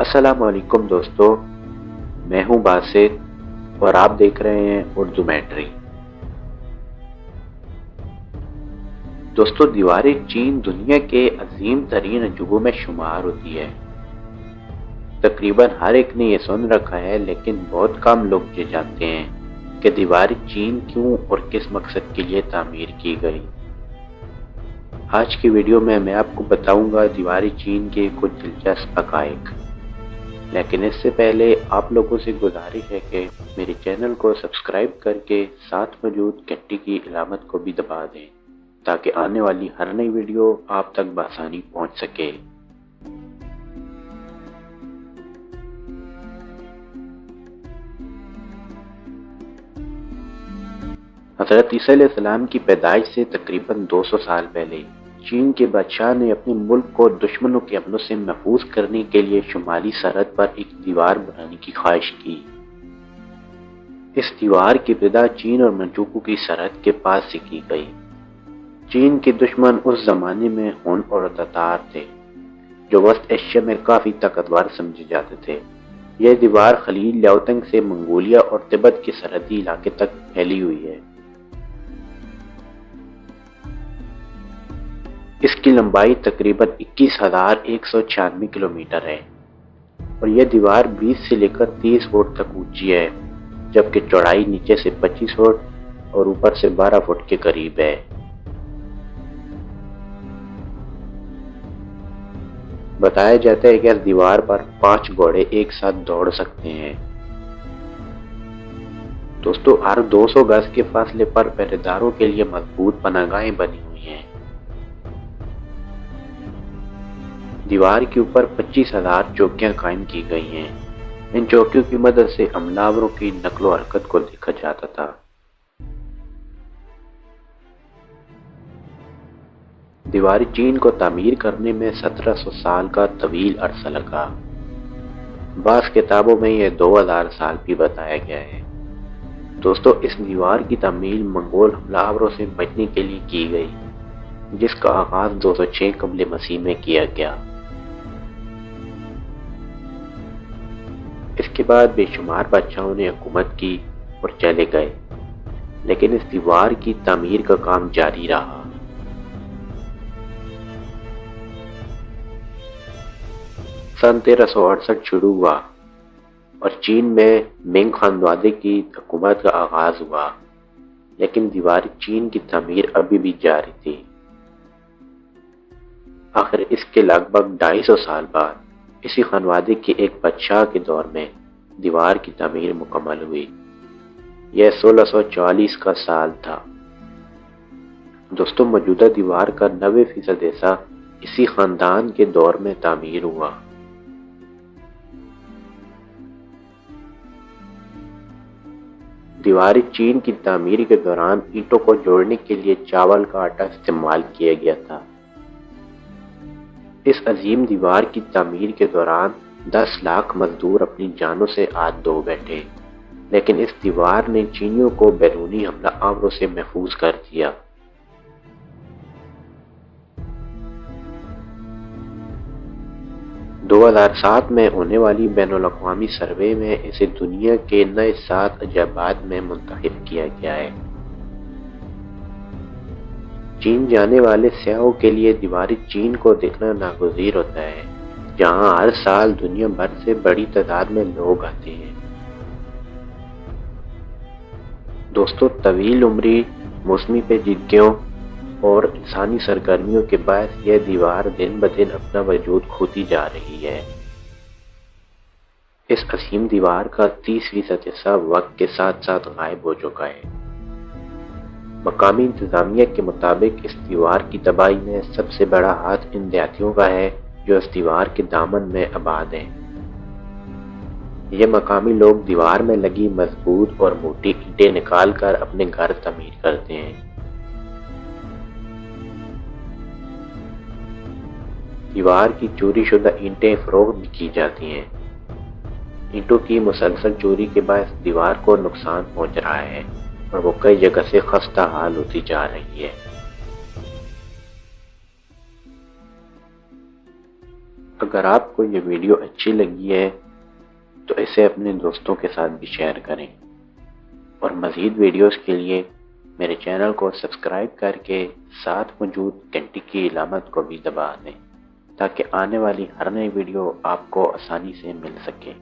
السلام علیکم دوستو، میں ہوں باسط اور آپ دیکھ رہے ہیں اردو میٹری۔ دوستو، دیوار چین دنیا کے عظیم ترین عجوبوں میں شمار ہوتی ہے۔ تقریباً ہر ایک نے یہ سن رکھا ہے، لیکن بہت کم لوگ یہ جانتے ہیں کہ دیوار چین کیوں اور کس مقصد کے لیے تعمیر کی گئی۔ آج کی ویڈیو میں آپ کو بتاؤں گا دیوار چین کے کچھ دلچسپ حقائق، لیکن اس سے پہلے آپ لوگوں سے گزارش ہے کہ میرے چینل کو سبسکرائب کر کے ساتھ موجود گھنٹی کی علامت کو بھی دبا دیں تاکہ آنے والی ہر نئی ویڈیو آپ تک بآسانی پہنچ سکے۔ حضرت عیسیٰ علیہ السلام کی پیدائش سے تقریباً 200 سال پہلے چین کے بادشاہ نے اپنے ملک کو دشمنوں کے حملوں سے محفوظ کرنے کے لیے شمالی سرحد پر ایک دیوار بنانے کی خواہش کی۔ اس دیوار کی ابتدا چین اور منچوکو کی سرحد کے پاس سے کی گئی۔ چین کے دشمن اس زمانے میں ہن اور تتار تھے، جو وسط ایشیا میں کافی طاقتور سمجھے جاتے تھے۔ یہ دیوار خلیج لیاوتنگ سے منگولیا اور تبت کے سرحدی علاقے تک پھیلی ہوئی ہے۔ اس کی لمبائی تقریباً 21,196 کلومیٹر ہے اور یہ دیوار 20 سے لے کر 30 فٹ تک اونچی ہے، جبکہ چوڑائی نیچے سے 25 فٹ اور اوپر سے 12 فٹ کے قریب ہے۔ بتایا جاتا ہے کہ اس دیوار پر 5 گھوڑے ایک ساتھ دوڑ سکتے ہیں۔ دوستو، ہر 200 گز کے فاصلے پر پہرےداروں کے لیے مضبوط پناہگاہیں بنی ہوئی ہیں۔ دیوار کے اوپر 25,000 چوکیاں قائم کی گئی ہیں۔ ان چوکیوں کی مدد سے حملہ آوروں کی نقل و حرکت کو دیکھا جاتا تھا۔ دیوار چین کو تعمیر کرنے میں 1700 سال کا طویل عرصہ لگا۔ بعض کتابوں میں یہ 2000 سال بھی بتایا گیا ہے۔ دوستو، اس دیوار کی تعمیر منگول حملہ آوروں سے بچنے کے لیے کی گئی، جس کا آغاز 206 قبل مسیح میں کیا گیا۔ اس کے بعد بے شمار بادشاہوں نے حکومت کی اور چلے گئے، لیکن اس دیوار کی تعمیر کا کام جاری رہا۔ سن 1368 شروع ہوا اور چین میں منگ خانواده کی حکومت کا آغاز ہوا، لیکن دیوار چین کی تعمیر ابھی بھی جاری تھی۔ آخر اس کے لگ بھگ 250 سال بعد اسی خانواده کے ایک بادشاہ کے دور میں دیوار کی تعمیر مکمل ہوئی۔ یہ 1644 کا سال تھا۔ دوستو، موجودہ دیوار کا 90% حصہ اسی خاندان کے دور میں تعمیر ہوا۔ دیوار چین کی تعمیر کے دوران اینٹوں کو جوڑنے کے لیے چاول کا آٹا استعمال کیا گیا تھا۔ اس عظیم دیوار کی تعمیر کے دوران 10 لاکھ مزدور اپنی جانوں سے ہاتھ دھو بیٹھے، لیکن اس دیوار نے چینیوں کو بیرونی حملہ آوروں سے محفوظ کر دیا۔ – 2007 میں ہونے والی بین الاقوامی سروے میں اسے دنیا کے نئے 7 عجائبات میں منتخب کیا گیا ہے۔ چین جانے والے سیاحوں کے لیے دیوار چین کو دیکھنا ناگزیر ہوتا ہے، جہاں ہر سال دنیا بھر سے بڑی تعداد میں لوگ آتے ہیں۔ دوستو، طویل عمری، موسمی پیچیدگیوں اور انسانی سرگرمیوں کے باعث یہ دیوار دن بدن اپنا وجود کھوتی جا رہی ہے۔ اس عظیم دیوار کا 30% حصہ وقت کے ساتھ ساتھ غائب ہو چکا ہے۔ مقامی انتظامیہ کے مطابق اس دیوار کی تباہی میں سب سے بڑا ہاتھ ان دیہاتیوں کا ہے جو اس دیوار کے دامن میں آباد ہیں۔ یہ مقامی لوگ دیوار میں لگی مضبوط اور موٹی اینٹیں نکال کر اپنے گھر تعمیر کرتے ہیں۔ دیوار کی چوری شدہ اینٹیں فروخت بھی کی جاتی ہیں۔ اینٹوں کی مسلسل چوری کے باعث دیوار کو نقصان پہنچ رہا ہے اور وہ کئی جگہ سے خستہ حال ہوتی جا رہی ہے۔ اگر آپ کو یہ ویڈیو اچھی لگی ہے تو اسے اپنے دوستوں کے ساتھ بھی شیئر کریں، اور مزید ویڈیوز کے لیے میرے چینل کو سبسکرائب کر کے ساتھ موجود گھنٹی کی علامت کو بھی دبا دیں تاکہ آنے والی ہر نئی ویڈیو آپ کو آسانی سے مل سکے۔